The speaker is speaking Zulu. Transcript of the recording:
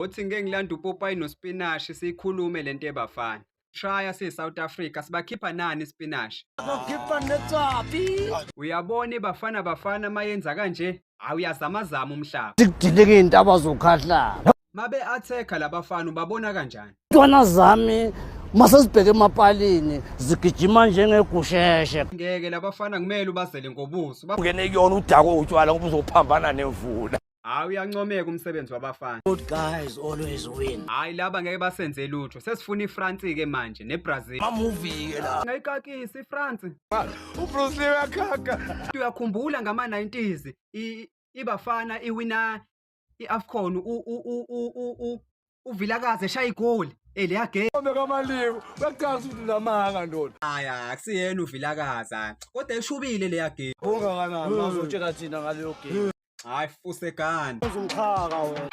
Uthi ngeke ngilanda upopayi nospinashi sikhulume lento ebafana. Trya siyi-South Africa sibakhipha nani ispinashi? Bakhipha netswapi. Uyabona bafana mayenza kanje, awuyazamazama umhlaba. Sikudileke iy'ntaba zokhahlala. Mabe athekha labafana ubabona kanjani? Ntwana zami masesibheke emapalini zigijima njengegusheshe. Ngeke labafana kumele ubazele ngobuso. Ungene kuyona udako utshwala ngoba uzophambana nemvula. Hayi uyancomeka umsebenzi wabafana. Good guys always win. Hayi laba ngeke basenze lutho. Sesifuna iFrance ke manje neBrazil. Movie ke la. Ngayikakisa iFrance. uBruce Lee uyakhaka. Uyakhumbula ngama-90s ibafana iwina iAfcon uVilakazi eshaya igoli leya game. Kamalibu uyaqhaqha ukuthi namanga ndona. Haya akusiyena uVilakazi kodwa eshubile leya game. Ungakanani bazotshela thina ngaleyo game. Hayi fuse gani. Uzumkhaka wena.